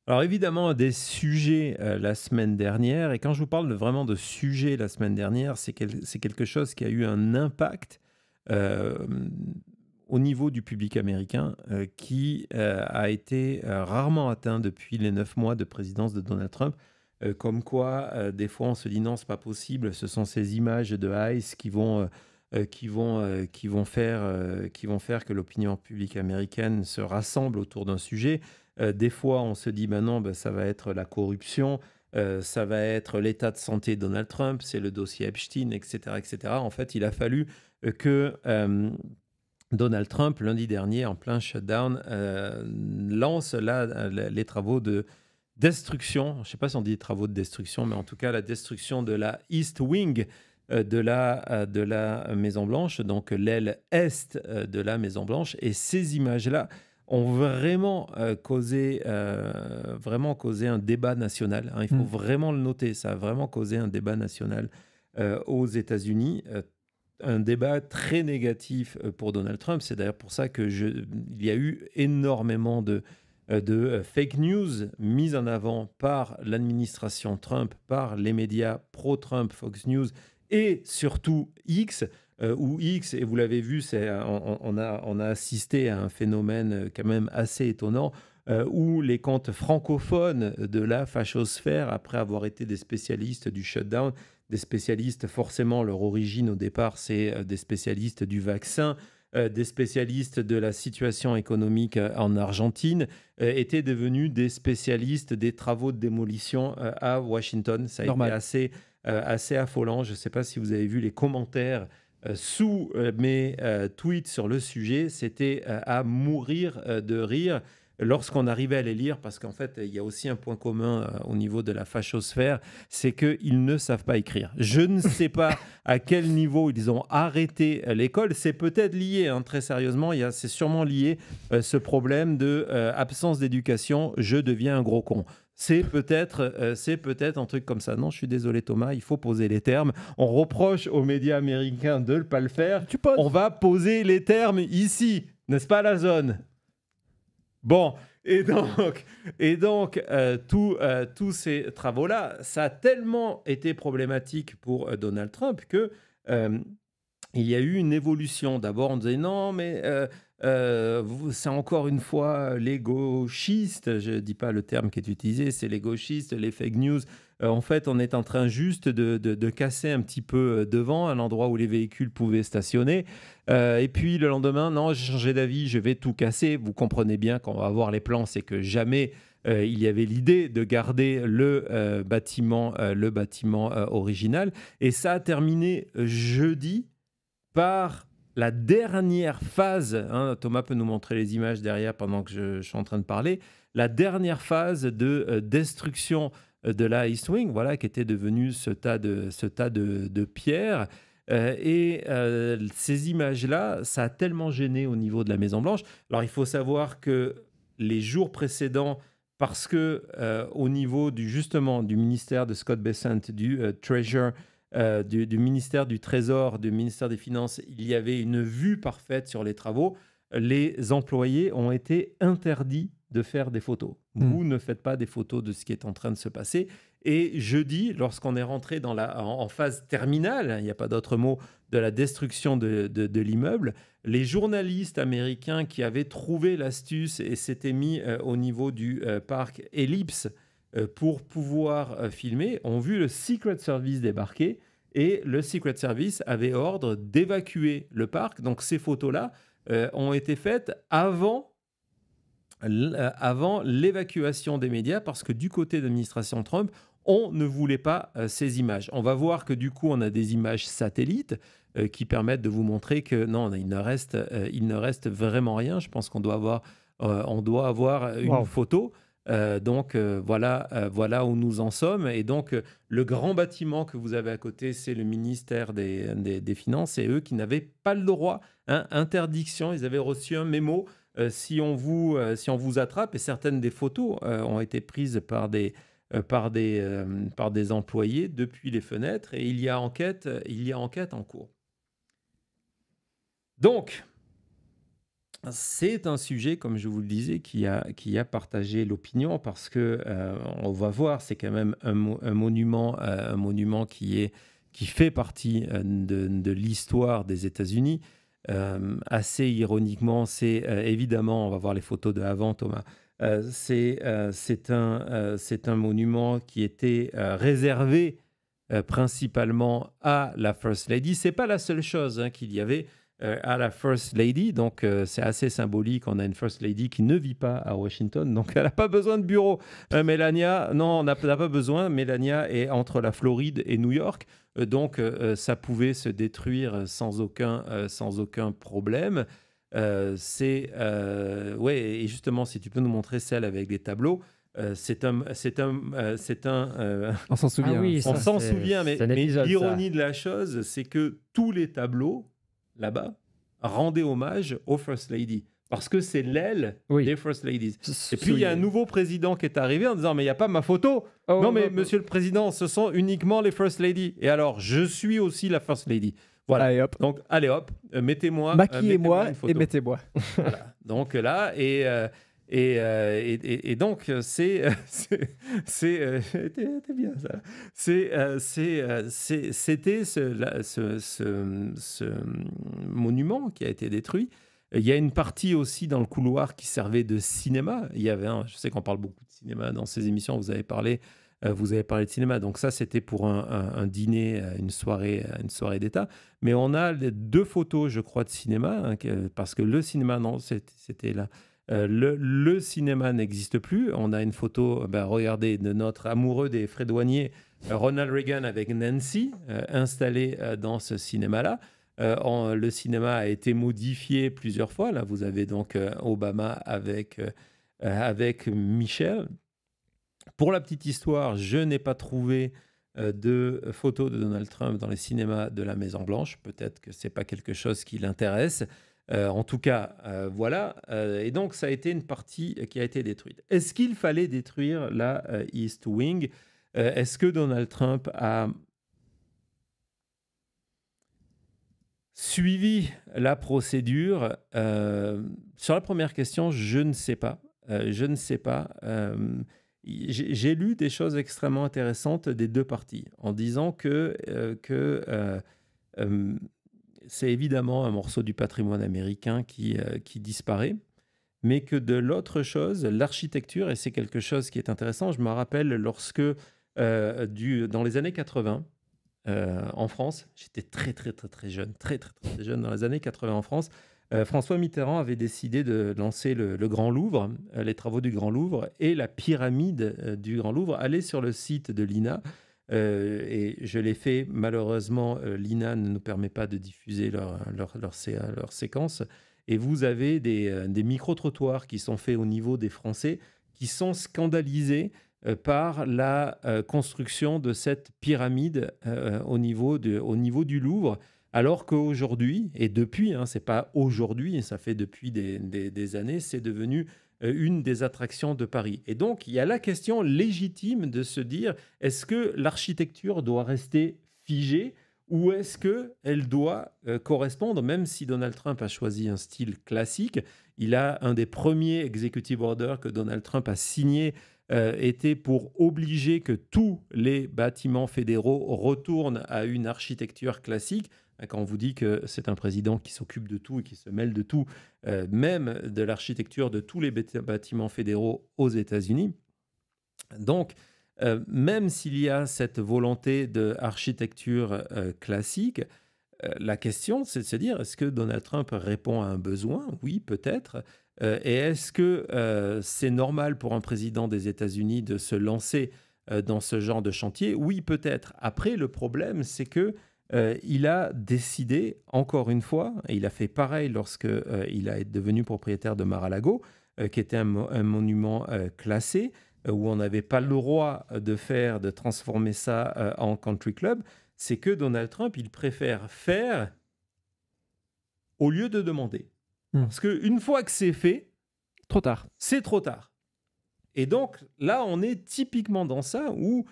Alors évidemment, des sujets la semaine dernière, et quand je vous parle vraiment de sujets la semaine dernière, c'est quelque chose qui a eu un impact euh, au niveau du public américain qui a été rarement atteint depuis les 9 mois de présidence de Donald Trump. Comme quoi, des fois, on se dit non, c'est pas possible. Ce sont ces images de ICE qui vont faire que l'opinion publique américaine se rassemble autour d'un sujet. Des fois, on se dit, ben non, ben, ça va être la corruption, ça va être l'état de santé de Donald Trump, c'est le dossier Epstein, etc., etc. En fait, il a fallu que Donald Trump, lundi dernier, en plein shutdown, lance les travaux de destruction. Je ne sais pas si on dit travaux de destruction, mais en tout cas la destruction de la East Wing de la Maison-Blanche, donc l'aile est de la Maison-Blanche. Et ces images-là ont vraiment causé un débat national, hein. Il faut Mm. vraiment le noter. Ça a vraiment causé un débat national aux États-Unis. Un débat très négatif pour Donald Trump. C'est d'ailleurs pour ça il y a eu énormément de fake news mises en avant par l'administration Trump, par les médias pro-Trump, Fox News et surtout X, où X, et vous l'avez vu, on a assisté à un phénomène quand même assez étonnant, où les comptes francophones de la fachosphère, après avoir été des spécialistes du shutdown, des spécialistes, forcément, leur origine au départ, c'est des spécialistes du vaccin, des spécialistes de la situation économique en Argentine, étaient devenus des spécialistes des travaux de démolition à Washington. Ça a été Normal. assez affolant. Je ne sais pas si vous avez vu les commentaires sous mes tweets sur le sujet. C'était à mourir de rire lorsqu'on arrivait à les lire, parce qu'en fait, il y a aussi un point commun au niveau de la fachosphère, c'est qu'ils ne savent pas écrire. Je ne sais pas à quel niveau ils ont arrêté l'école. C'est peut-être lié, hein, très sérieusement, c'est sûrement lié, ce problème de absence d'éducation, je deviens un gros con. C'est peut-être un truc comme ça. Non, je suis désolé Thomas, il faut poser les termes. On reproche aux médias américains de ne pas le faire. Tu On poses. va poser les termes ici, n'est-ce pas la zone? Bon, et donc, tous ces travaux-là, ça a tellement été problématique pour Donald Trump que euh, il y a eu une évolution. D'abord, on disait non, mais c'est encore une fois les gauchistes. Je ne dis pas le terme qui est utilisé, c'est les gauchistes, les fake news. En fait, on est en train juste de casser un petit peu devant, un endroit où les véhicules pouvaient stationner. Et puis le lendemain, non, j'ai changé d'avis, je vais tout casser. Vous comprenez bien, quand on va voir les plans, c'est que jamais il y avait l'idée de garder le bâtiment original. Et ça a terminé jeudi par la dernière phase, hein, Thomas peut nous montrer les images derrière pendant que je suis en train de parler, la dernière phase de destruction de la East Wing, voilà, qui était devenu ce tas de pierres. Et ces images-là, ça a tellement gêné au niveau de la Maison-Blanche. Alors, il faut savoir que les jours précédents, parce que au niveau justement du ministère de Scott Bessent, du Treasure, du ministère du Trésor, du ministère des Finances, il y avait une vue parfaite sur les travaux. Les employés ont été interdits de faire des photos. Mm. Vous ne faites pas des photos de ce qui est en train de se passer. Et jeudi, lorsqu'on est rentré en phase terminale, il n'y a pas d'autre mot, de la destruction de l'immeuble, les journalistes américains qui avaient trouvé l'astuce et s'étaient mis au niveau du parc Ellipse pour pouvoir filmer, ont vu le Secret Service débarquer, et le Secret Service avait ordre d'évacuer le parc. Donc ces photos-là ont été faites avant l'évacuation des médias, parce que du côté de l'administration Trump, on ne voulait pas ces images. On va voir que du coup, on a des images satellites qui permettent de vous montrer que non, il ne reste vraiment rien. Je pense qu'on doit avoir une Waouh. photo. Voilà où nous en sommes. Et donc, le grand bâtiment que vous avez à côté, c'est le ministère des Finances. Et eux qui n'avaient pas le droit, hein, interdiction, ils avaient reçu un mémo. Si on vous attrape, et certaines des photos ont été prises par des employés depuis les fenêtres, et il y a enquête en cours. Donc, C'est un sujet, comme je vous le disais, qui a partagé l'opinion parce que on va voir, c'est quand même un monument qui fait partie de l'histoire des États-Unis. Assez ironiquement, c'est évidemment, on va voir les photos de avant, Thomas. C'est un monument qui était réservé principalement à la First Lady. C'est pas la seule chose qu'il y avait à la First Lady. Donc, c'est assez symbolique. On a une First Lady qui ne vit pas à Washington. Donc, elle n'a pas besoin de bureau. Melania, non, on n'a pas besoin. Melania est entre la Floride et New York. Donc, ça pouvait se détruire sans aucun problème. Ouais, et justement, si tu peux nous montrer celle avec les tableaux. On s'en souvient. oui, On ça, s'en c'est souvient, un mais épisode, l'ironie de la chose, c'est que tous les tableaux, là-bas, rendaient hommage aux First Lady. Parce que c'est l'aile Oui. des First Ladies. ça. Et puis, il y a un nouveau président qui est arrivé en disant « Mais il n'y a pas ma photo !» Oh, Non, mais oh, monsieur le président, ce sont uniquement les First Lady. Et alors, je suis aussi la First Lady. Voilà. Allez, hop. Donc, allez hop, mettez-moi Maquillez-moi une photo. et mettez-moi. Voilà. Donc là, et donc, t'es bien ça. C'était ce monument qui a été détruit. Il y a une partie aussi dans le couloir qui servait de cinéma. Il y avait je sais qu'on parle beaucoup de cinéma dans ces émissions. Vous avez parlé de cinéma. Donc ça, c'était pour un dîner, une soirée d'État. Mais on a les 2 photos, je crois, de cinéma, parce que le cinéma, non, c'était là. Le cinéma n'existe plus. On a une photo, regardez, de notre amoureux des frais douaniers, Ronald Reagan avec Nancy, installé dans ce cinéma-là. Le cinéma a été modifié plusieurs fois. Là, vous avez donc Obama avec Michelle. Pour la petite histoire, je n'ai pas trouvé de photos de Donald Trump dans les cinémas de la Maison-Blanche. Peut-être que ce n'est pas quelque chose qui l'intéresse. En tout cas, voilà. Et donc, ça a été une partie qui a été détruite. Est-ce qu'il fallait détruire la East Wing? Est-ce que Donald Trump a suivi la procédure? Sur la première question, je ne sais pas. Je ne sais pas. J'ai lu des choses extrêmement intéressantes des 2 parties en disant que c'est évidemment un morceau du patrimoine américain qui disparaît, mais que de l'autre chose, l'architecture, et c'est quelque chose qui est intéressant, je me rappelle lorsque, dans les années 80, en France, j'étais très, très, très, très jeune, très, très, très jeune dans les années 80 en France, François Mitterrand avait décidé de lancer le Grand Louvre, les travaux du Grand Louvre, et la pyramide du Grand Louvre allait sur le site de l'INA. Et je l'ai fait, malheureusement, l'INA ne nous permet pas de diffuser leur séquence. Et vous avez des micro-trottoirs qui sont faits au niveau des Français qui sont scandalisés par la construction de cette pyramide au niveau du Louvre. Alors qu'aujourd'hui, et depuis, c'est pas aujourd'hui, ça fait depuis des années, c'est devenu une des attractions de Paris. Et donc, il y a la question légitime de se dire, est-ce que l'architecture doit rester figée ou est-ce qu'elle doit correspondre, même si Donald Trump a choisi un style classique, il a un des premiers executive orders que Donald Trump a signé était pour obliger que tous les bâtiments fédéraux retournent à une architecture classique. Quand on vous dit que c'est un président qui s'occupe de tout et qui se mêle de tout, même de l'architecture de tous les bâtiments fédéraux aux États-Unis. Donc, même s'il y a cette volonté d'architecture classique, la question, c'est de se dire, est-ce que Donald Trump répond à un besoin? Oui, peut-être. Et est-ce que c'est normal pour un président des États-Unis de se lancer dans ce genre de chantier? Oui, peut-être. Après, le problème, c'est que il a décidé, encore une fois, et il a fait pareil lorsqu'il a été devenu propriétaire de Mar-a-Lago, qui était un monument classé, où on n'avait pas le droit de transformer ça en country club, c'est que Donald Trump, il préfère faire au lieu de demander. Parce qu'une fois que c'est fait, Trop tard. c'est trop tard. Et donc, là, on est typiquement dans ça où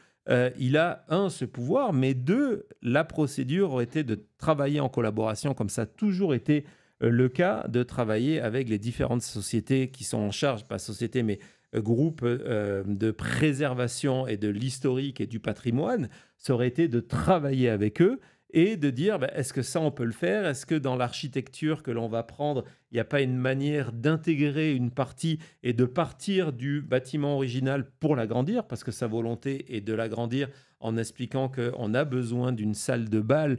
il a, ce pouvoir, mais 2, la procédure aurait été de travailler en collaboration, comme ça a toujours été le cas de travailler avec les différentes sociétés qui sont en charge, pas sociétés, mais groupes de préservation et de l'historique et du patrimoine, ça aurait été de travailler avec eux et de dire, est-ce que ça, on peut le faire? Est-ce que dans l'architecture que l'on va prendre, il n'y a pas une manière d'intégrer une partie et de partir du bâtiment original pour l'agrandir, parce que sa volonté est de l'agrandir en expliquant qu'on a besoin d'une salle de bal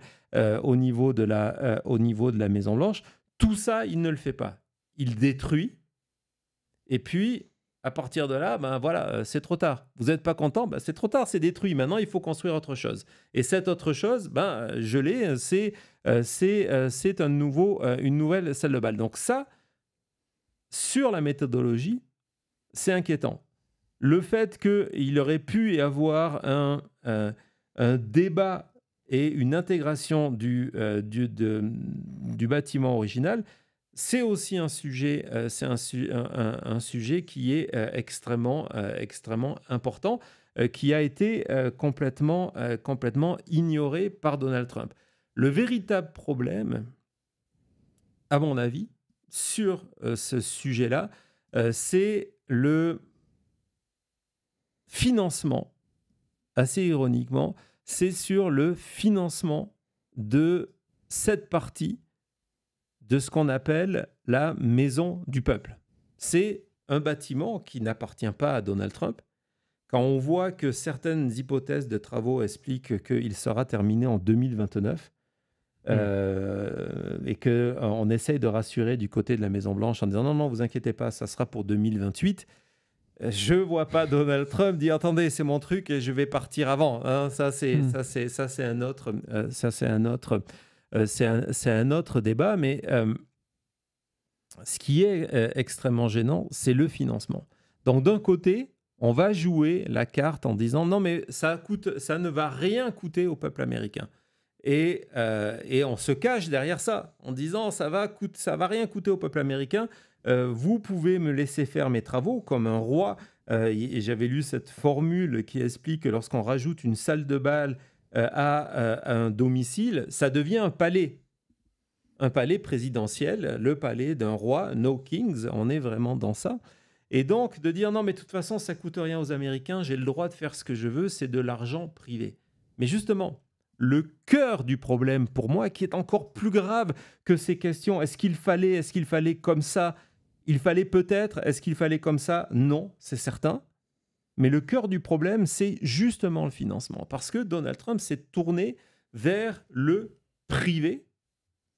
au niveau de la Maison-Blanche. Tout ça, il ne le fait pas. Il détruit. Et puis, à partir de là, c'est trop tard. Vous n'êtes pas content, c'est trop tard, c'est détruit. Maintenant, il faut construire autre chose. Et cette autre chose, je l'ai, c'est une nouvelle salle de bal. Donc ça, sur la méthodologie, c'est inquiétant. Le fait qu'il aurait pu y avoir un débat et une intégration du bâtiment original, c'est aussi un sujet, un sujet qui est extrêmement important, qui a été complètement ignoré par Donald Trump. Le véritable problème, à mon avis, sur ce sujet-là, c'est le financement. Assez ironiquement, c'est sur le financement de cette partie de ce qu'on appelle la maison du peuple. C'est un bâtiment qui n'appartient pas à Donald Trump. Quand on voit que certaines hypothèses de travaux expliquent qu'il sera terminé en 2029 et qu'on essaye de rassurer du côté de la Maison-Blanche en disant non, vous inquiétez pas, ça sera pour 2028. Je ne vois pas Donald Trump dire attendez, c'est mon truc et je vais partir avant. Hein, ça, c'est un autre débat, mais ce qui est extrêmement gênant, c'est le financement. Donc d'un côté, on va jouer la carte en disant non, mais ça ne va rien coûter au peuple américain. Et on se cache derrière ça en disant ça va rien coûter au peuple américain. Vous pouvez me laisser faire mes travaux comme un roi. Et j'avais lu cette formule qui explique que lorsqu'on rajoute une salle de bal à un domicile, ça devient un palais présidentiel, le palais d'un roi, no kings, on est vraiment dans ça. Et donc de dire non, mais de toute façon, ça coûte rien aux Américains, j'ai le droit de faire ce que je veux, c'est de l'argent privé. Mais justement, le cœur du problème pour moi, qui est encore plus grave que ces questions, est-ce qu'il fallait comme ça? Il fallait peut-être, est-ce qu'il fallait comme ça? Non, c'est certain. Mais le cœur du problème, c'est justement le financement. Parce que Donald Trump s'est tourné vers le privé,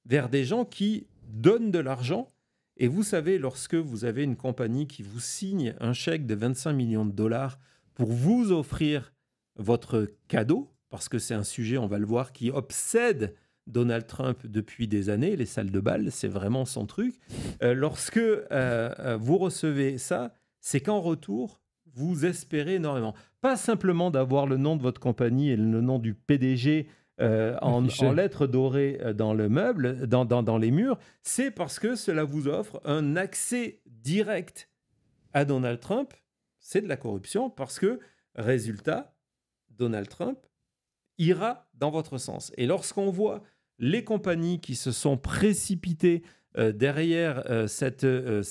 vers des gens qui donnent de l'argent. Et vous savez, lorsque vous avez une compagnie qui vous signe un chèque de 25 millions de dollars pour vous offrir votre cadeau, parce que c'est un sujet, on va le voir, qui obsède Donald Trump depuis des années, les salles de bal, c'est vraiment son truc. Lorsque vous recevez ça, c'est qu'en retour, vous espérez énormément. Pas simplement d'avoir le nom de votre compagnie et le nom du PDG en lettres dorées dans le meuble, dans les murs, c'est parce que cela vous offre un accès direct à Donald Trump. C'est de la corruption parce que, résultat, Donald Trump ira dans votre sens. Et lorsqu'on voit les compagnies qui se sont précipitées derrière ce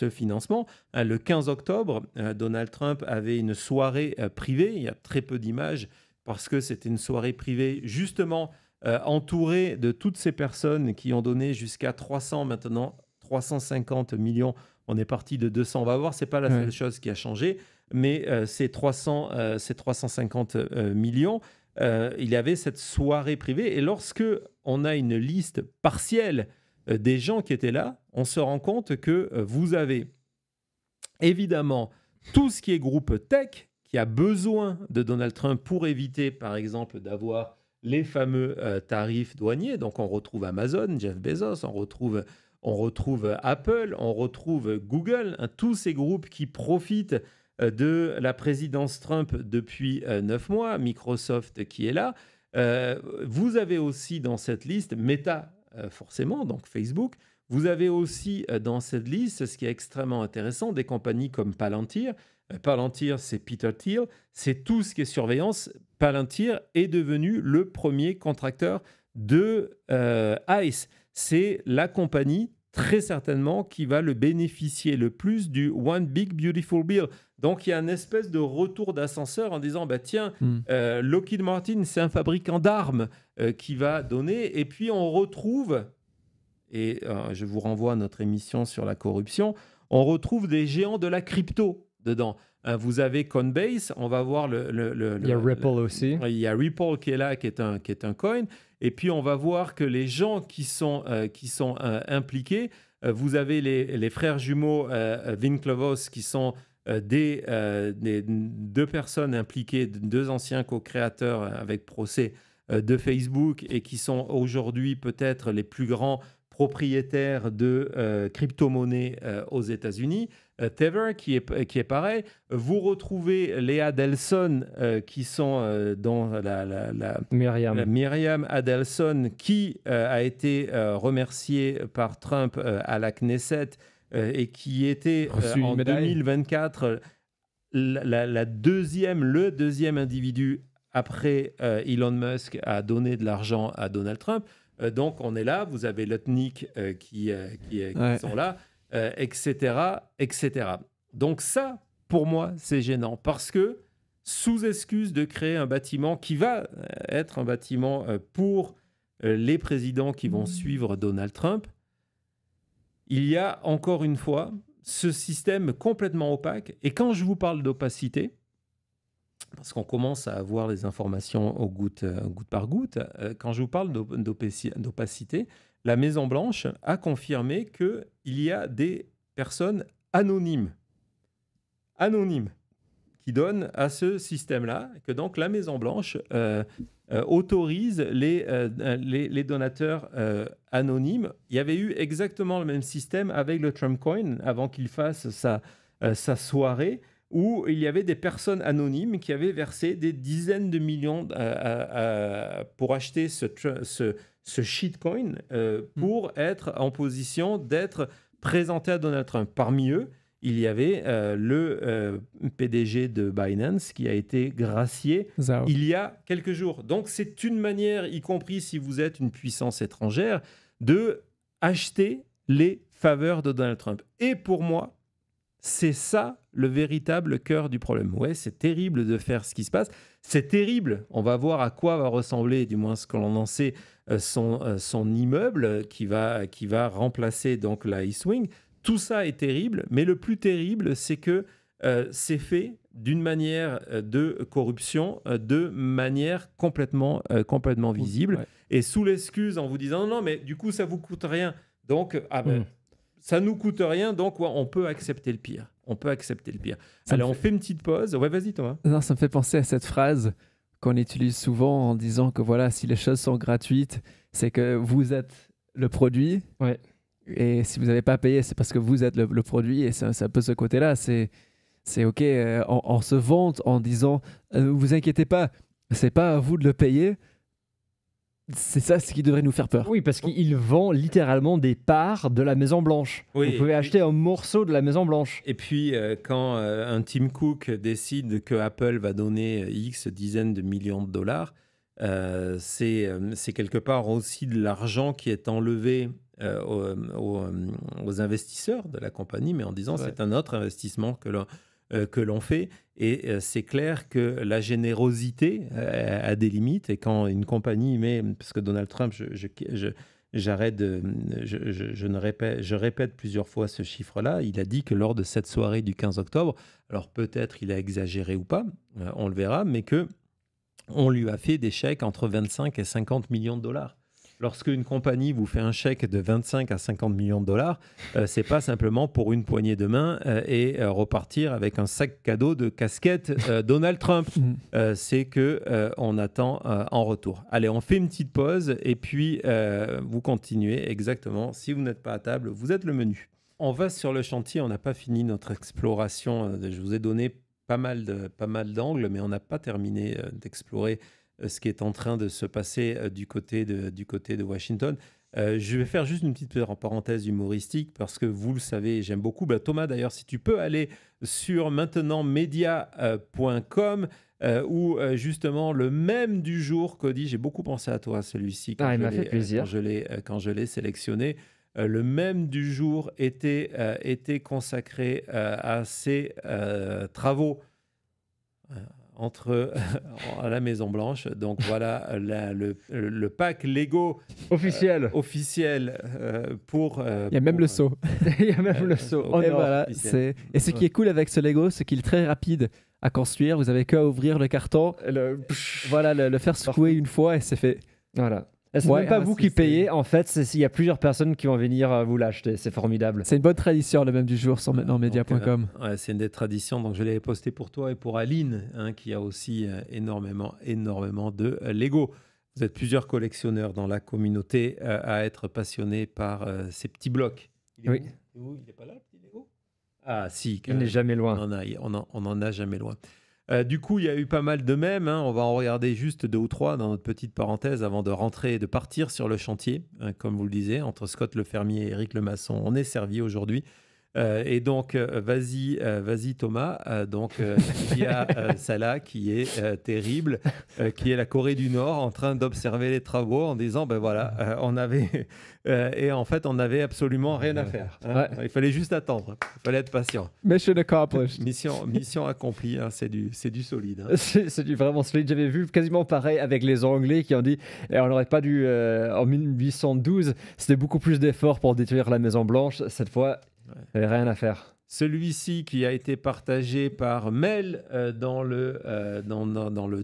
financement, le 15 octobre, Donald Trump avait une soirée privée. Il y a très peu d'images parce que c'était une soirée privée justement entourée de toutes ces personnes qui ont donné jusqu'à 300, maintenant 350 millions. On est parti de 200. On va voir, ce n'est pas la seule chose qui a changé, mais c'est 350 millions. Il y avait cette soirée privée. Et lorsque on a une liste partielle des gens qui étaient là, on se rend compte que vous avez évidemment tout ce qui est groupe tech qui a besoin de Donald Trump pour éviter, par exemple, d'avoir les fameux tarifs douaniers. Donc, on retrouve Amazon, Jeff Bezos, on retrouve Apple, on retrouve Google, tous ces groupes qui profitent de la présidence Trump depuis 9 mois, Microsoft qui est là. Vous avez aussi dans cette liste Meta, forcément, donc Facebook. Vous avez aussi dans cette liste, ce qui est extrêmement intéressant, des compagnies comme Palantir. Palantir, c'est Peter Thiel, c'est tout ce qui est surveillance. Palantir est devenu le premier contracteur de ICE. c'est la compagnie très certainement qui va le bénéficier le plus du One Big Beautiful Bill. Donc, il y a une espèce de retour d'ascenseur en disant, tiens, Lockheed Martin, c'est un fabricant d'armes qui va donner. Et puis, on retrouve, et je vous renvoie à notre émission sur la corruption, on retrouve des géants de la crypto dedans. Vous avez Coinbase, on va voir il y a Ripple aussi. Il y a Ripple qui est là, qui est un coin. Et puis, on va voir que les gens qui sont impliqués, vous avez les frères jumeaux Winklevoss qui sont des deux personnes impliquées, deux anciens co-créateurs avec procès de Facebook et qui sont aujourd'hui peut-être les plus grands propriétaires de crypto-monnaies aux États-Unis. Tether, qui est pareil. Vous retrouvez les Adelson, qui sont dans la Myriam Adelson, qui a été remerciée par Trump à la Knesset et qui était en 2024 le deuxième individu après Elon Musk à donner de l'argent à Donald Trump. Donc, on est là. Vous avez Lutnick qui sont là. Etc., etc. Donc ça, pour moi, c'est gênant parce que sous excuse de créer un bâtiment qui va être un bâtiment pour les présidents qui vont suivre Donald Trump, il y a encore une fois ce système complètement opaque. Et quand je vous parle d'opacité, parce qu'on commence à avoir les informations au goutte par goutte, quand je vous parle d'opacité, la Maison-Blanche a confirmé qu'il y a des personnes anonymes qui donnent à ce système-là, que donc la Maison-Blanche autorise les donateurs anonymes. Il y avait eu exactement le même système avec le Trump Coin avant qu'il fasse sa soirée, où il y avait des personnes anonymes qui avaient versé des dizaines de millions pour acheter ce shitcoin pour être en position d'être présenté à Donald Trump. Parmi eux, il y avait le PDG de Binance qui a été gracié il y a quelques jours. Donc, c'est une manière, y compris si vous êtes une puissance étrangère, de acheter les faveurs de Donald Trump. Et pour moi, c'est ça le véritable cœur du problème. Ouais, c'est terrible de faire ce qui se passe. C'est terrible. On va voir à quoi va ressembler, du moins ce que l'on en sait, son immeuble qui va remplacer donc la East Wing. Tout ça est terrible, mais le plus terrible, c'est que c'est fait d'une manière de corruption, de manière complètement visible, et sous l'excuse en vous disant non, mais du coup, ça vous coûte rien. Donc, ça nous coûte rien, donc on peut accepter le pire. Allez, on fait une petite pause. Ouais, vas-y, Thomas. Non, ça me fait penser à cette phrase qu'on utilise souvent en disant que voilà, si les choses sont gratuites, c'est que vous êtes le produit. Ouais. Et si vous n'avez pas payé, c'est parce que vous êtes le produit. Et c'est un peu ce côté-là. C'est OK, on se vante en disant vous inquiétez pas, c'est pas à vous de le payer. C'est ça ce qui devrait nous faire peur. Oui, parce qu'il vend littéralement des parts de la Maison-Blanche. Oui, vous pouvez acheter un morceau de la Maison-Blanche. Et puis, quand un Tim Cook décide que Apple va donner X dizaines de millions de dollars, c'est quelque part aussi de l'argent qui est enlevé aux investisseurs de la compagnie, mais en disant c'est un autre investissement que l'on fait. Et c'est clair que la générosité a des limites. Et quand une compagnie met, parce que Donald Trump, je répète plusieurs fois ce chiffre-là, il a dit que lors de cette soirée du 15 octobre, alors peut-être il a exagéré ou pas, on le verra, mais que on lui a fait des chèques entre 25 et 50 millions de dollars. Lorsque une compagnie vous fait un chèque de 25 à 50 millions de dollars, c'est pas simplement pour une poignée de main et repartir avec un sac cadeau de casquette Donald Trump. C'est que on attend en retour. Allez, on fait une petite pause et puis vous continuez exactement. Si vous n'êtes pas à table, vous êtes le menu. On va sur le chantier. On n'a pas fini notre exploration. Je vous ai donné pas mal d'angles, mais on n'a pas terminé d'explorer ce qui est en train de se passer du côté de Washington. Je vais faire juste une petite parenthèse humoristique parce que vous le savez, j'aime beaucoup. Thomas, d'ailleurs, si tu peux aller sur maintenant media.com, où justement le même du jour, Cody, j'ai beaucoup pensé à toi, celui-ci, Ah, il m'a fait plaisir. quand je l'ai sélectionné. Le même du jour était consacré à ces travaux entre à la Maison Blanche. Donc voilà le pack Lego Officiel. officiel pour. Il y a même le saut. Il y a même le saut. Oh, en Et or. voilà, et ce qui est cool avec ce Lego, c'est qu'il est très rapide à construire. Vous avez qu'à ouvrir le carton, voilà, le faire secouer une fois et c'est fait. Voilà. Et c'est Ouais, même pas vous qui c'est- payez, en fait, il y a plusieurs personnes qui vont venir vous l'acheter. C'est formidable. C'est une bonne tradition, le même du jour sur maintenant media.com. Ouais, c'est une des traditions. Donc, je l'avais posté pour toi et pour Aline, hein, qui a aussi énormément de Lego. Vous êtes plusieurs collectionneurs dans la communauté à être passionnés par ces petits blocs. Oui. Il n'est pas là, le petit Lego? Ah, si. Il n'est jamais loin. On en a jamais loin. Du coup, il y a eu pas mal de mèmes. Hein. On va en regarder juste 2 ou 3 dans notre petite parenthèse avant de rentrer et de partir sur le chantier. Hein, comme vous le disiez, entre Scott le fermier et Eric le maçon, on est servi aujourd'hui. Et donc, vas-y Thomas. Il y a celle-là qui est terrible, qui est la Corée du Nord en train d'observer les travaux en disant, ben voilà, on avait... et en fait, on n'avait absolument rien à faire. Hein. Ouais. Il fallait juste attendre. Il fallait être patient. Mission accomplished. Mission accomplie, hein, c'est du solide. Hein. C'est du vraiment solide. J'avais vu quasiment pareil avec les Anglais qui ont dit on n'aurait pas dû, en 1812, c'était beaucoup plus d'efforts pour détruire la Maison Blanche. Cette fois, il n'y avait rien à faire. Celui-ci qui a été partagé par Mel dans le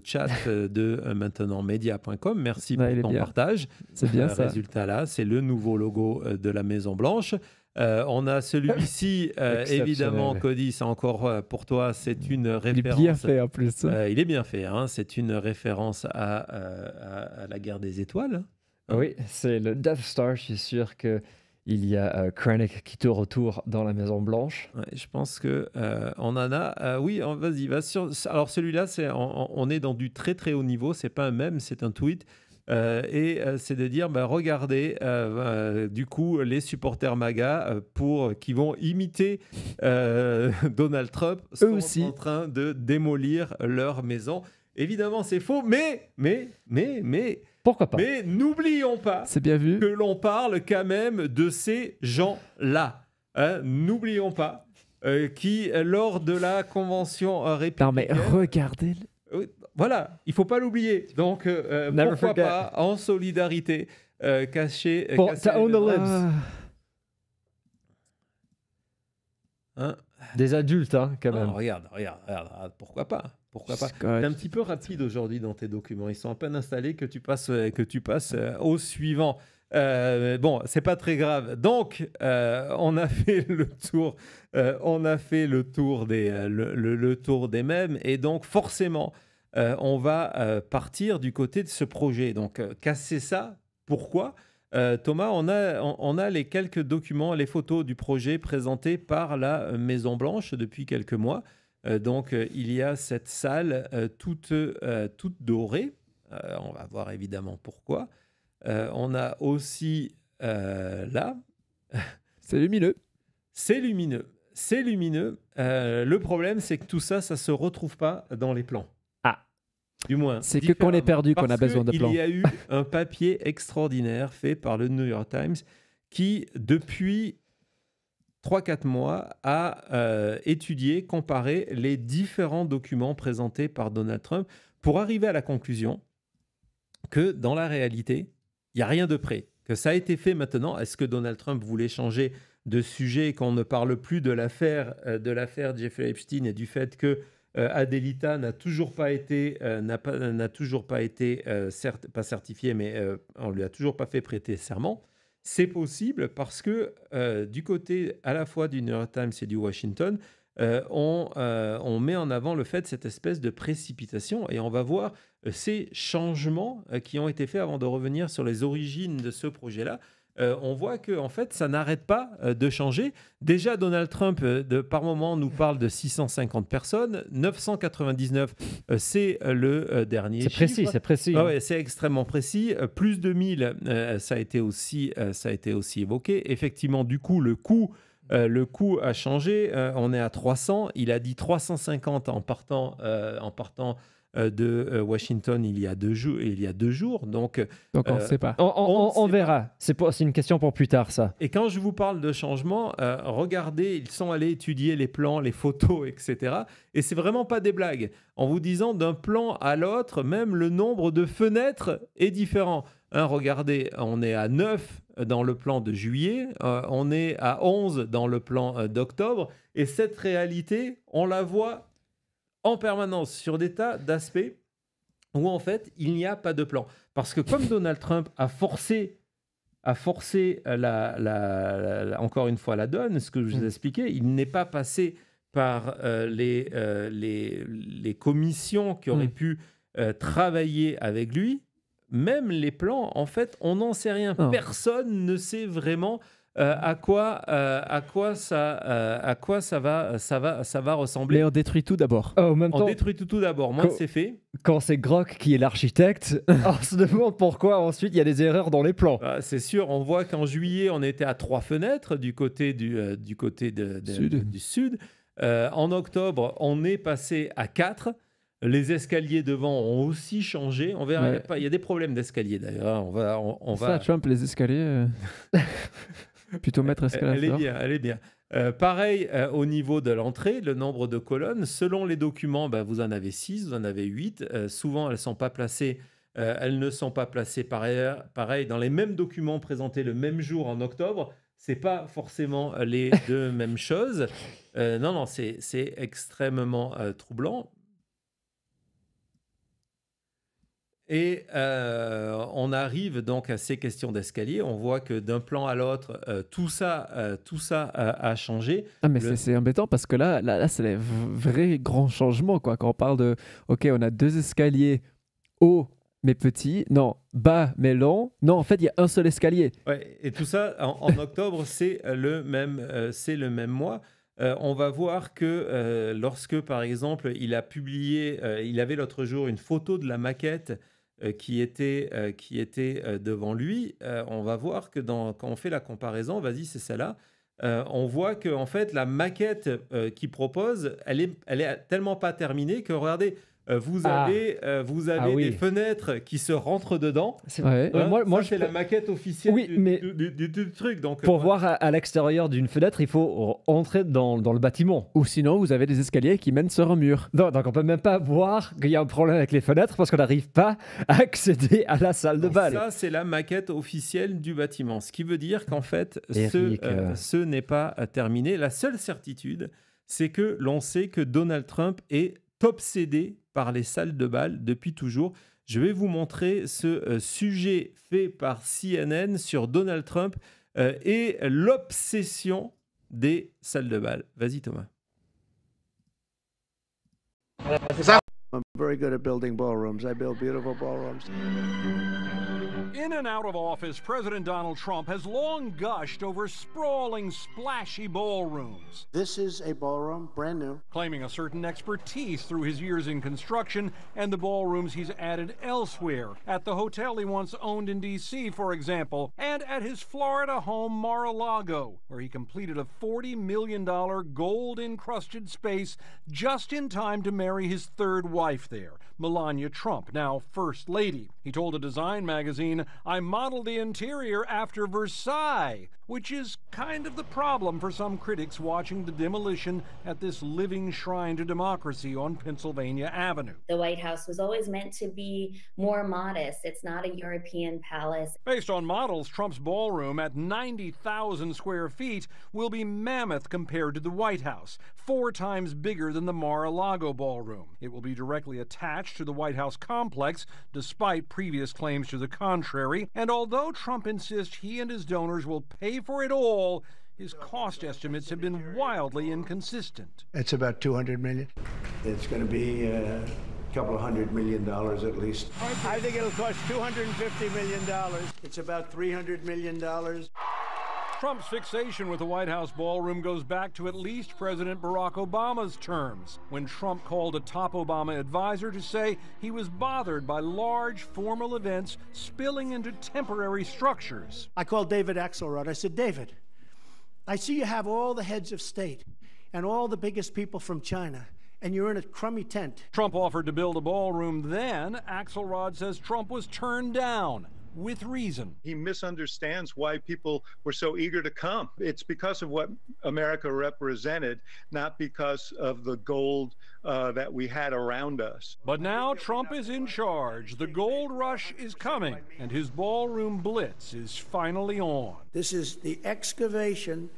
chat de maintenant media.com. Merci Ouais, il est pour ton bien. partage. C'est bien ça. Résultat là, c'est le nouveau logo de la Maison Blanche. On a celui-ci, évidemment, Cody, c'est encore pour toi, c'est une Il est référence. bien fait en plus. Il est bien fait, hein, c'est une référence à la guerre des étoiles. Oui, c'est le Death Star. Je suis sûr qu'il y a Krennic qui tourne autour dans la Maison Blanche. Ouais, je pense que on en a. Oui, vas-y, va sur. Alors celui-là, on est dans du très très haut niveau. C'est pas un mème, c'est un tweet. C'est de dire, regardez, du coup, les supporters MAGA qui vont imiter Donald Trump sont aussi. en train de démolir leur maison. Évidemment, c'est faux, mais Pourquoi pas? n'oublions pas C'est bien vu. que l'on parle quand même de ces gens-là. Hein, n'oublions pas qui, lors de la convention Non mais républicaine... regardez. Oui, voilà, il faut pas l'oublier. Donc, Never pourquoi forget. pas, en solidarité, cacher... To own the libs. Ah, Hein. Des adultes, hein, quand Non, même. regarde, pourquoi pas. Scott. T'es un petit peu rapide aujourd'hui dans tes documents. Ils sont à peine installés que tu passes au suivant. Bon, c'est pas très grave. Donc, on a fait le tour. Le tour des mèmes. Et donc, forcément, on va partir du côté de ce projet. Donc, casser ça. Pourquoi Thomas, on a les quelques documents, les photos du projet présentés par la Maison Blanche depuis quelques mois. Il y a cette salle toute dorée. On va voir évidemment pourquoi. On a aussi là. C'est lumineux. C'est lumineux. Le problème, c'est que tout ça, ça se retrouve pas dans les plans. Ah. Du moins. C'est que quand on est perdu qu'on a Parce besoin de que plans. Il y a eu un papier extraordinaire fait par le New York Times qui, depuis 3-4 mois, a étudié, comparé les différents documents présentés par Donald Trump pour arriver à la conclusion que dans la réalité, il n'y a rien de prêt. Que ça a été fait maintenant. Est-ce que Donald Trump voulait changer de sujet et qu'on ne parle plus de l'affaire Jeffrey Epstein et du fait que Adelita n'a toujours pas été, pas certifiée, mais on lui a toujours pas fait prêter serment. C'est possible parce que du côté à la fois du New York Times et du Washington, on met en avant le fait de cette espèce de précipitation et on va voir ces changements qui ont été faits avant de revenir sur les origines de ce projet-là. On voit que en fait, ça n'arrête pas de changer. Déjà, Donald Trump, par moment, nous parle de 650 personnes. 999, c'est le dernier C'est précis, chiffre. c'est précis. Ah ouais, c'est extrêmement précis. Plus de 1000, ça a été aussi évoqué. Effectivement, du coup, le coût a changé. On est à 300. Il a dit 350 en partant de Washington il y a 2 jours. Donc on ne sait pas. On verra. C'est une question pour plus tard, ça. Et quand je vous parle de changement, regardez, ils sont allés étudier les plans, les photos, etc. Et c'est vraiment pas des blagues. En vous disant d'un plan à l'autre, même le nombre de fenêtres est différent. Regardez, on est à 9 dans le plan de juillet, on est à 11 dans le plan d'octobre. Et cette réalité, on la voit en permanence sur des tas d'aspects où en fait, il n'y a pas de plan. Parce que comme Donald Trump a forcé encore une fois la donne, ce que je vous ai expliqué, il n'est pas passé par les commissions qui auraient pu travailler avec lui. Même les plans, en fait, on n'en sait rien. Non. Personne ne sait vraiment à quoi ça va ressembler. Mais on détruit tout d'abord. En même On temps, détruit tout d'abord. Moi, c'est fait. quand c'est Grok qui est l'architecte, on se demande pourquoi ensuite il y a des erreurs dans les plans. C'est sûr, on voit qu'en juillet, on était à 3 fenêtres du côté du sud. En octobre, on est passé à 4. Les escaliers devant ont aussi changé. On verra, Ouais. il y a des problèmes d'escalier d'ailleurs. On Ça, va... Trump, les escaliers, plutôt mettre escalator. Elle est bien. Pareil, au niveau de l'entrée, le nombre de colonnes, selon les documents, vous en avez 6, vous en avez 8. Souvent, elles ne sont pas placées pareil dans les mêmes documents présentés le même jour en octobre. C'est pas forcément les deux mêmes choses. Non, c'est extrêmement troublant. Et on arrive donc à ces questions d'escalier. On voit que d'un plan à l'autre, tout ça a changé. Ah, mais c'est embêtant parce que là c'est les vrais grands changements, quoi. Quand on parle de, OK, on a 2 escaliers hauts mais petits, non, bas mais longs. Non, en fait, il y a un seul escalier. Ouais, et tout ça, en octobre, c'est le même mois. On va voir que lorsque, par exemple, il a publié, il avait l'autre jour une photo de la maquette qui était devant lui, on va voir que quand on fait la comparaison, vas-y, c'est celle-là, on voit que en fait, la maquette qu'il propose, elle est tellement pas terminée que, regardez, vous avez oui. des fenêtres qui se rentrent dedans. Ouais. Moi, c'est la maquette officielle Oui, mais du truc. Donc, pour voir à l'extérieur d'une fenêtre, il faut entrer dans le bâtiment. Ou sinon, vous avez des escaliers qui mènent sur un mur. Non, donc on peut même pas voir qu'il y a un problème avec les fenêtres parce qu'on n'arrive pas à accéder à la salle de bal. Ça, c'est la maquette officielle du bâtiment. Ce qui veut dire qu'en fait, Eric, ce n'est pas terminé. La seule certitude, c'est que l'on sait que Donald Trump est obsédé par les salles de bal depuis toujours. Je vais vous montrer ce sujet fait par CNN sur Donald Trump et l'obsession des salles de bal. Vas-y, Thomas. I'm very good at building ballrooms. I build beautiful ballrooms. In and out of office, President Donald Trump has long gushed over sprawling, splashy ballrooms, This is a ballroom, brand new. claiming a certain expertise through his years in construction and the ballrooms he's added elsewhere, at the hotel he once owned in D.C., for example, and at his Florida home, Mar-a-Lago, where he completed a $40 million gold-encrusted space just in time to marry his third wife there, Melania Trump, now First Lady. He told a design magazine, "I modeled the interior after Versailles," which is kind of the problem for some critics watching the demolition at this living shrine to democracy on Pennsylvania Avenue. The White House was always meant to be more modest. It's not a European palace. Based on models, Trump's ballroom at 90,000 square feet will be mammoth compared to the White House, 4 times bigger than the Mar-a-Lago ballroom. It will be directly attached to the White House complex, despite previous claims to the contrary. And although Trump insists he and his donors will pay for it all, his cost estimates have been wildly inconsistent. It's about 200 million. It's going to be a couple of $100 million at least. I think it'll cost $250 million. It's about $300 million. Trump's fixation with the White House ballroom goes back to at least President Barack Obama's terms, when Trump called a top Obama advisor to say he was bothered by large formal events spilling into temporary structures. I called David Axelrod. I said, David, I see you have all the heads of state and all the biggest people from China and you're in a crummy tent. Trump offered to build a ballroom then. Axelrod says Trump was turned down. With reason. He misunderstands why people were so eager to come. It's because of what America represented, not because of the gold that we had around us. But now Trump is in charge. The gold rush is coming, and his ballroom blitz is finally on. This is the excavation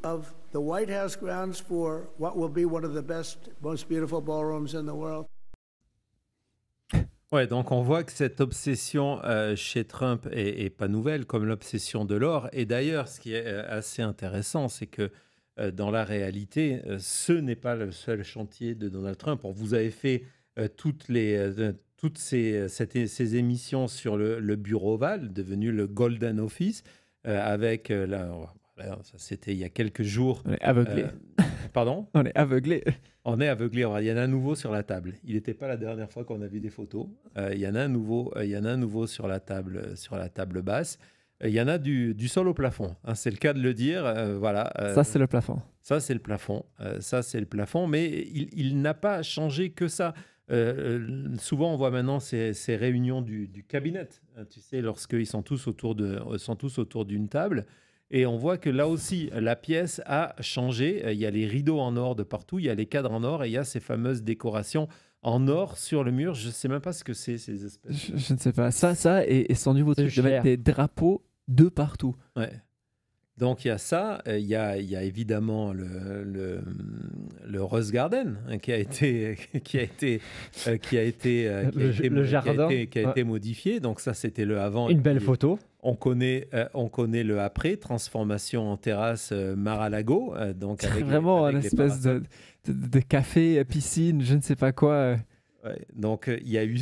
of the White House grounds for what will be one of the best, most beautiful ballrooms in the world. Ouais, donc on voit que cette obsession chez Trump est pas nouvelle, comme l'obsession de l'or. Et d'ailleurs, ce qui est assez intéressant, c'est que dans la réalité, ce n'est pas le seul chantier de Donald Trump. Vous avez fait toutes ces émissions sur le bureau ovale, devenu le Golden Office, avec ça c'était il y a quelques jours. On est aveuglé. Pardon? On est aveuglé. On est aveuglé. Il y en a un nouveau sur la table. Il n'était pas la dernière fois qu'on a vu des photos. Il y en a un nouveau sur la table basse. Il y en a du sol au plafond. Hein, c'est le cas de le dire. Voilà. Ça, c'est le plafond. Ça, c'est le plafond. Mais il n'a pas changé que ça. Souvent, on voit maintenant ces réunions du cabinet. Tu sais, lorsqu'ils sont tous autour d'une table. Et on voit que là aussi, la pièce a changé. Il y a les rideaux en or de partout, il y a les cadres en or et il y a ces fameuses décorations en or sur le mur. Je ne sais même pas ce que c'est, ces espèces. Je ne sais pas. Ça et son nouveau truc de mettre des drapeaux de partout. Ouais. Donc il y a ça, il y a évidemment le Rose Garden hein, qui a été modifié. Donc ça c'était le avant. Une belle photo. On connaît le après, transformation en terrasse Mar-a-Lago. Donc avec vraiment avec une espèce de café, piscine, je ne sais pas quoi. Ouais, donc il y a eu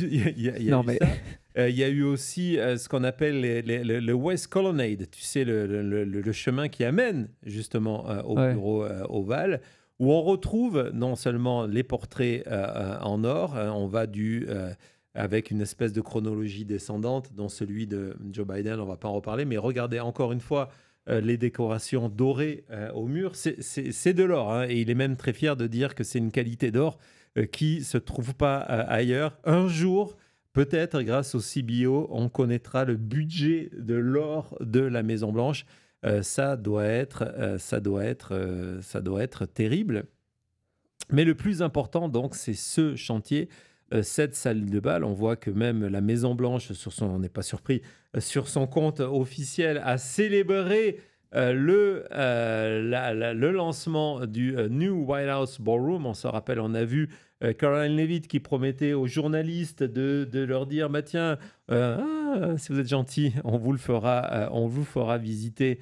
il y a eu aussi ce qu'on appelle le West Colonnade, tu sais, le chemin qui amène justement au bureau ovale, où on retrouve non seulement les portraits en or, on va avec une espèce de chronologie descendante, dont celui de Joe Biden, on ne va pas en reparler, mais regardez encore une fois les décorations dorées au mur, c'est de l'or, hein, et il est même très fier de dire que c'est une qualité d'or qui ne se trouve pas ailleurs. Un jour, peut-être grâce au CBO, on connaîtra le budget de l'or de la Maison-Blanche. Ça doit être terrible. Mais le plus important, donc, c'est ce chantier, cette salle de bal. On voit que même la Maison-Blanche, on n'est pas surpris, sur son compte officiel, a célébré le lancement du New White House Ballroom. On se rappelle, on a vu Caroline Leavitt qui promettait aux journalistes de leur dire bah tiens, si vous êtes gentil, on vous le fera visiter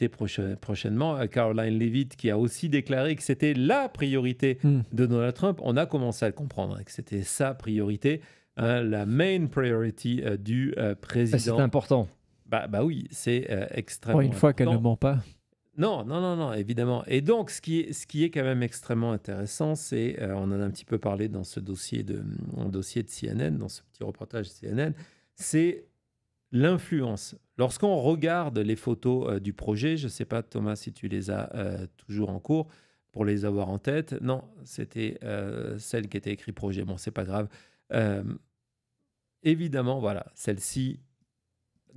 prochainement. Caroline Leavitt qui a aussi déclaré que c'était la priorité de Donald Trump. On a commencé à le comprendre, que c'était sa priorité, la main priority du président. C'est important. Bah oui, c'est extrêmement une fois important. qu'elle ne ment pas. Non, évidemment. Et donc, ce qui est quand même extrêmement intéressant, c'est, on en a un petit peu parlé dans ce dossier de CNN, dans ce petit reportage de CNN, c'est l'influence. Lorsqu'on regarde les photos du projet, je ne sais pas, Thomas, si tu les as toujours en cours, pour les avoir en tête. Non, c'était celle qui était écrite projet. Bon, c'est pas grave. Évidemment, voilà, celle-ci,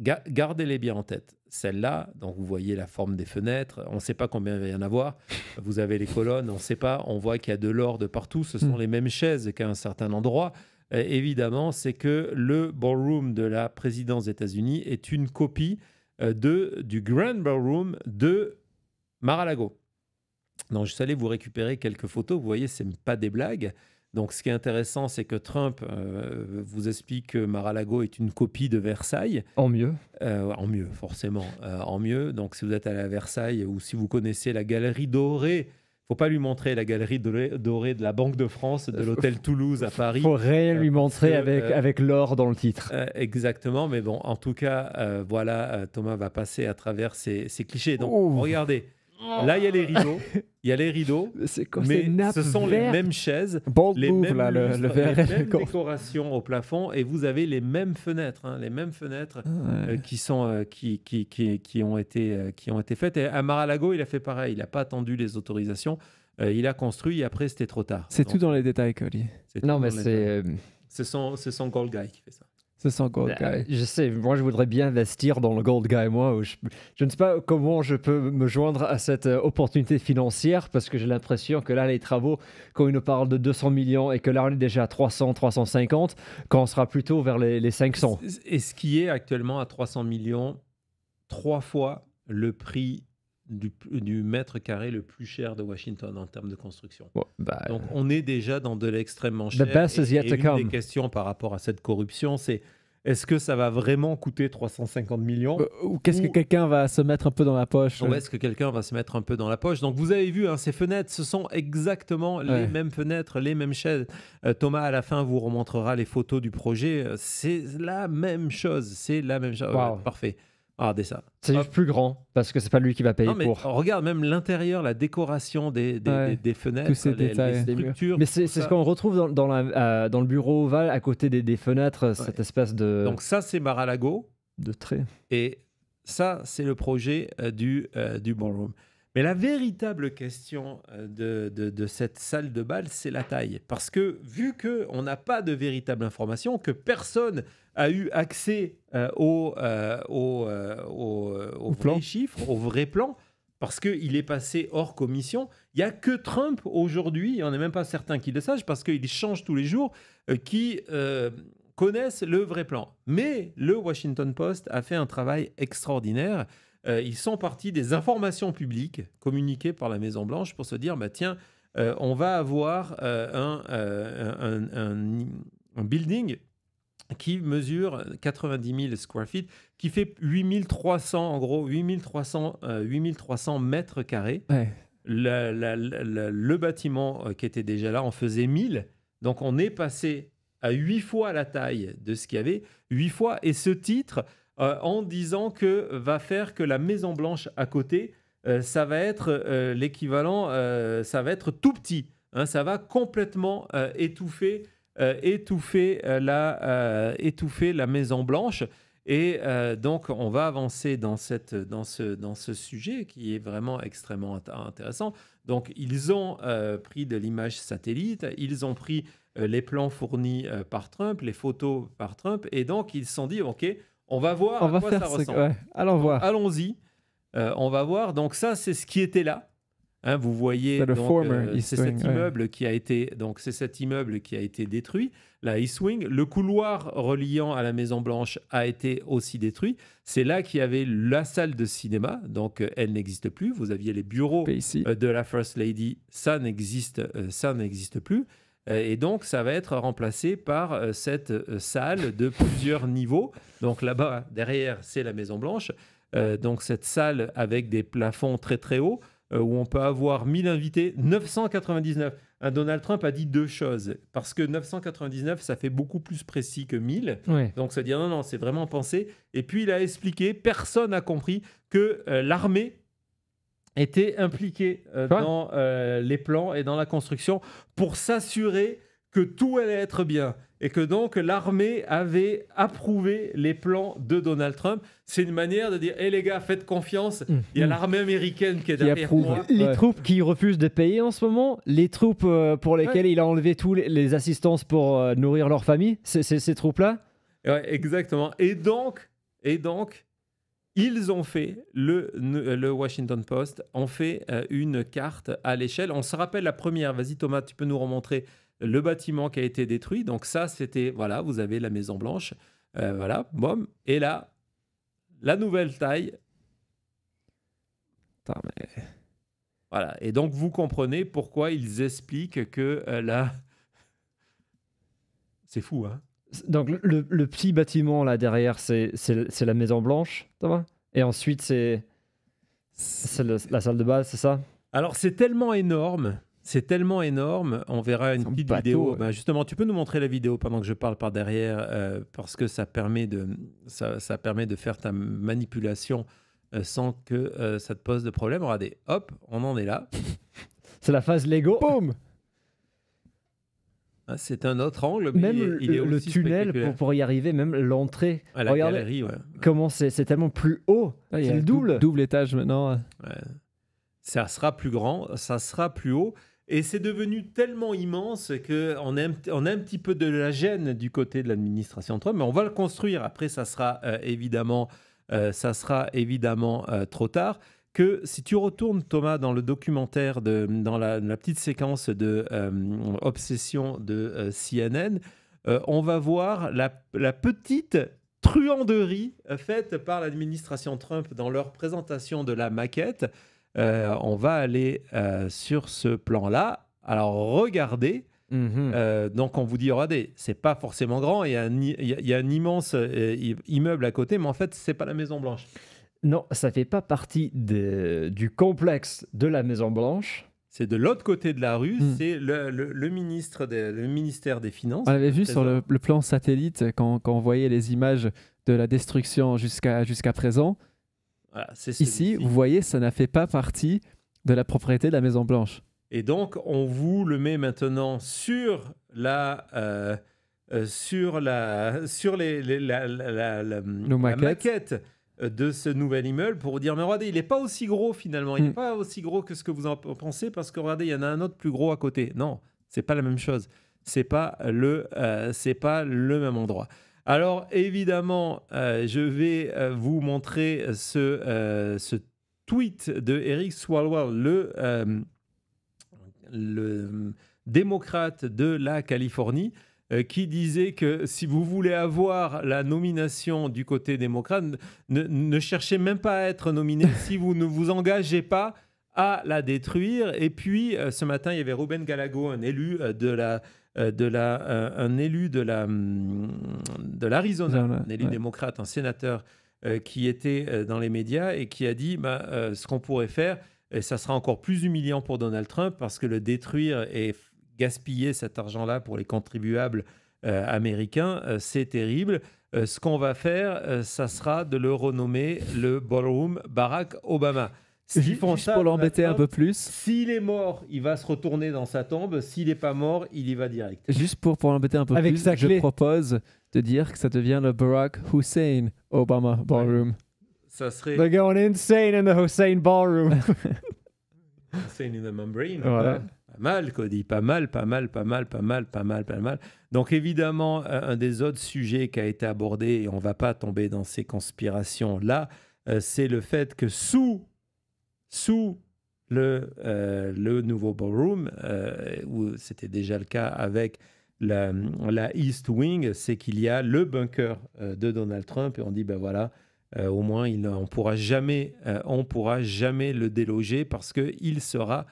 gardez-les bien en tête. Celle-là, donc vous voyez la forme des fenêtres, on ne sait pas combien il va y en avoir. Vous avez les colonnes, on ne sait pas. On voit qu'il y a de l'or de partout. Ce sont les mêmes chaises qu'à un certain endroit. Évidemment, c'est que le ballroom de la présidence des États-Unis est une copie du Grand Ballroom de Mar-a-Lago. Donc, je suis allé vous récupérer quelques photos. Vous voyez, ce n'est pas des blagues. Donc, ce qui est intéressant, c'est que Trump vous explique que Mar-a-Lago est une copie de Versailles. En mieux. En mieux, forcément. En mieux. Donc, si vous êtes allé à Versailles ou si vous connaissez la galerie dorée, il ne faut pas lui montrer la galerie dorée de la Banque de France, de l'hôtel Toulouse à Paris. Il faut rien lui montrer avec l'or dans le titre. Exactement. Mais bon, en tout cas, voilà, Thomas va passer à travers ces clichés. Donc, regardez. Là, il y a les rideaux. Il y a les rideaux. C'est comme mais ce sont les mêmes chaises, les mêmes décorations au plafond, et vous avez les mêmes fenêtres, qui ont été faites. Et à Mar-a-Lago, il a fait pareil. Il n'a pas attendu les autorisations. Il a construit et après, c'était trop tard. C'est Donc, tout dans les détails, Cody. c'est tout Non, dans mais les- c'est. C'est son Gold Guy qui fait ça. C'est son gold guy. Je sais, moi je voudrais bien investir dans le Gold Guy, moi. Je ne sais pas comment je peux me joindre à cette opportunité financière parce que j'ai l'impression que là, les travaux, quand ils nous parlent de 200 millions et que là on est déjà à 300, 350, quand on sera plutôt vers les 500. Et ce qui est actuellement à 300 millions, 3 fois le prix du mètre carré le plus cher de Washington en termes de construction. Bon, bah, Donc, on est déjà dans de l'extrêmement The cher. best is yet to une come. des questions par rapport à cette corruption, c'est est-ce que ça va vraiment coûter 350 millions Ou qu'est-ce que quelqu'un va se mettre un peu dans la poche? ou est-ce que quelqu'un va se mettre un peu dans la poche? Donc, vous avez vu, hein, ces fenêtres, ce sont exactement les Ouais. mêmes fenêtres, les mêmes chaises. Thomas, à la fin, vous remontrera les photos du projet. C'est la même chose. C'est la même chose. Wow. Ouais, parfait. Regardez ça. c'est Hop. juste plus grand parce que c'est pas lui qui va payer Non, mais pour. regarde même l'intérieur, la décoration des fenêtres, Tous ces les détails. structures. Mais c'est tout ce ça. qu'on retrouve dans le bureau ovale à côté des fenêtres, cette espèce Donc ça, c'est Mar-a-Lago. de trait. Et ça, c'est le projet du ballroom. Mais la véritable question de cette salle de bal, c'est la taille. Parce que vu qu'on n'a pas de véritable information, que personne a eu accès aux vrais chiffres, aux vrais plans, parce qu'il est passé hors commission, il n'y a que Trump aujourd'hui, et on n'est même pas certain qu'il le sache, parce qu'il change tous les jours, qui connaissent le vrai plan. Mais le Washington Post a fait un travail extraordinaire. Ils sont partis des informations publiques communiquées par la Maison-Blanche pour se dire, bah, tiens, on va avoir un building qui mesure 90 000 square feet, qui fait 8300, en gros, 8300 mètres carrés. Ouais. Le bâtiment qui était déjà là en faisait 1000. Donc, on est passé à 8 fois la taille de ce qu'il y avait, 8 fois. Et ce titre, en disant que va faire que la Maison-Blanche à côté, ça va être l'équivalent, ça va être tout petit. Hein, ça va complètement étouffer la Maison-Blanche. Et donc, on va avancer dans ce sujet qui est vraiment extrêmement intéressant. Donc, ils ont pris de l'image satellite, ils ont pris les plans fournis par Trump, les photos par Trump, et donc, ils se sont dit, OK, on va voir On va à quoi faire ça ce... ressemble. Ouais. Allons voir. Allons-y, on va voir. Donc, ça, c'est ce qui était là. Hein, vous voyez, C'est le donc, former East c'est cet Wing, ouais. immeuble qui a été, donc c'est cet immeuble qui a été détruit, la East Wing. Le couloir reliant à la Maison Blanche a été aussi détruit. C'est là qu'il y avait la salle de cinéma, donc elle n'existe plus. Vous aviez les bureaux Ici. de la First Lady, ça n'existe plus. Et donc, ça va être remplacé par cette salle de plusieurs niveaux. Donc là-bas, derrière, c'est la Maison Blanche. Donc cette salle avec des plafonds très très hauts, où on peut avoir 1000 invités, 999. Donald Trump a dit deux choses, parce que 999, ça fait beaucoup plus précis que 1000. Ouais. Donc, ça dit non, c'est vraiment pensé. Et puis, il a expliqué, personne n'a compris que l'armée était impliquée dans les plans et dans la construction pour s'assurer que tout allait être bien. Et que donc, l'armée avait approuvé les plans de Donald Trump. C'est une manière de dire, hé les gars, faites confiance. Il y a l'armée américaine qui est derrière approuve. moi. Les Ouais. troupes qui refusent de payer en ce moment, les troupes pour lesquelles il a enlevé tous les assistances pour nourrir leur famille, ces troupes-là. Ouais, exactement. Et donc, ils ont fait, le Washington Post, ont fait une carte à l'échelle. On se rappelle la première. Vas-y Thomas, tu peux nous remontrer le bâtiment qui a été détruit. Donc ça, c'était, voilà, vous avez la Maison Blanche. Voilà, boum. Et là, la nouvelle taille. Attends, mais... Voilà. Et donc, vous comprenez pourquoi ils expliquent que là... C'est fou, hein? Donc le petit bâtiment là derrière, c'est la Maison Blanche, Thomas. Et ensuite, c'est la salle de base, c'est ça? Alors, c'est tellement énorme. On verra une petite bateau, vidéo. ouais. Ben, justement, tu peux nous montrer la vidéo pendant que je parle par derrière, parce que ça permet de faire ta manipulation sans que ça te pose de problème. Regardez, hop, on en est là. C'est la phase Lego. Boum! Hein, c'est un autre angle, mais Même il est le aussi tunnel spectaculaire. pour y arriver, même l'entrée. À la Regardez galerie, ouais. comment c'est tellement plus haut. Ah, il y C'est a le double. Double étage maintenant. Ouais. ça sera plus grand, ça sera plus haut. Et c'est devenu tellement immense qu'on a un petit peu de la gêne du côté de l'administration Trump, mais on va le construire. Après, ça sera évidemment trop tard. Que si tu retournes, Thomas, dans le documentaire, dans la petite séquence de Obsession de CNN, on va voir la petite truanderie faite par l'administration Trump dans leur présentation de la maquette. On va aller sur ce plan-là. Alors, regardez. Donc, on vous dit, regardez, c'est pas forcément grand. Il y a un immense immeuble à côté, mais en fait, c'est pas la Maison-Blanche. Non, ça fait pas partie du complexe de la Maison-Blanche. C'est de l'autre côté de la rue, c'est le ministère des Finances. On l'avait vu sur le plan satellite quand on voyait les images de la destruction jusqu'à présent. Voilà, ici, vous voyez, ça n'a fait pas partie de la propriété de la Maison-Blanche. Et donc, on vous le met maintenant sur la maquette de ce nouvel immeuble pour vous dire, mais regardez, il n'est pas aussi gros finalement. Il n'est pas aussi gros que ce que vous en pensez parce que regardez, il y en a un autre plus gros à côté. Non, c'est pas la même chose. C'est pas le même endroit. Alors, évidemment, je vais vous montrer ce tweet de Eric Swalwell, le démocrate de la Californie, qui disait que si vous voulez avoir la nomination du côté démocrate, ne cherchez même pas à être nominé si vous ne vous engagez pas à la détruire. Et puis, ce matin, il y avait Ruben Gallego, un élu de l'Arizona, un élu démocrate, un sénateur qui était dans les médias et qui a dit ce qu'on pourrait faire, et ça sera encore plus humiliant pour Donald Trump parce que le détruire et gaspiller cet argent-là pour les contribuables américains, c'est terrible. Ce qu'on va faire, ça sera de le renommer le Ballroom Barack Obama. Juste pour l'embêter un peu plus. S'il est mort, il va se retourner dans sa tombe. S'il n'est pas mort, il y va direct. Juste pour l'embêter un peu plus, je propose de dire que ça devient le Barack Hussein Obama Ballroom. Ça serait... They're going insane in the Hussein Ballroom. Hussein in the membrane. Voilà. Pas mal, Cody. Pas mal. Donc, évidemment, un des autres sujets qui a été abordé, et on ne va pas tomber dans ces conspirations-là, c'est le fait que sous le nouveau ballroom, où c'était déjà le cas avec la East Wing, c'est qu'il y a le bunker de Donald Trump et on dit au moins on pourra jamais le déloger parce qu'il sera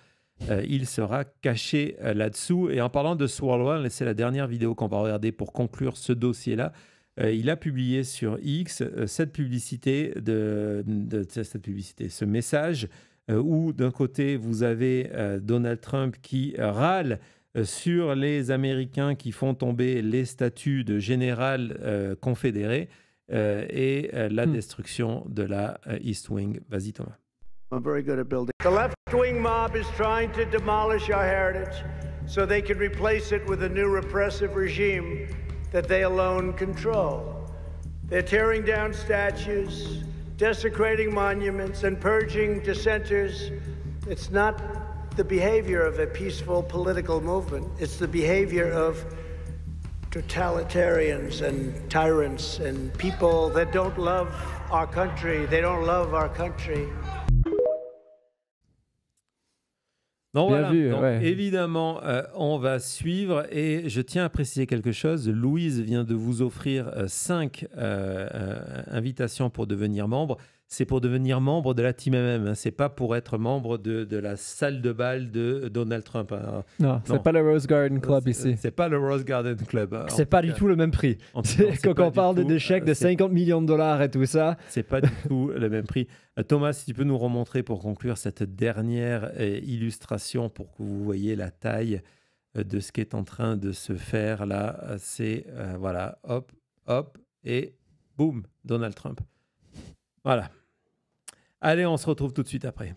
caché là-dessous. Et en parlant de Swalwell, c'est la dernière vidéo qu'on va regarder pour conclure ce dossier-là. Il a publié sur X ce message où d'un côté vous avez Donald Trump qui râle sur les Américains qui font tomber les statues de général confédéré et la destruction de la East Wing. Vas-y Thomas. I'm very good at building. The left-wing mob is trying to demolish our heritage so they can replace it with a new repressive regime that they alone control. They're tearing down statues, desecrating monuments, and purging dissenters. It's not the behavior of a peaceful political movement. It's the behavior of totalitarians and tyrants and people that don't love our country. They don't love our country. Donc, voilà. Donc, évidemment, on va suivre et je tiens à préciser quelque chose. Louise vient de vous offrir 5 invitations pour devenir membre. C'est pour devenir membre de la Team MM. Hein. C'est pas pour être membre de la salle de bal de Donald Trump. Hein. Non, c'est pas le Rose Garden Club ici. C'est pas le Rose Garden Club. Hein. C'est pas du tout le même prix. Quand on parle de chèques de 50 millions de dollars et tout ça. C'est pas du tout le même prix. Thomas, si tu peux nous remontrer pour conclure cette dernière illustration pour que vous voyez la taille de ce qui est en train de se faire là. C'est voilà, hop, hop et boum, Donald Trump. Voilà. Allez, on se retrouve tout de suite après.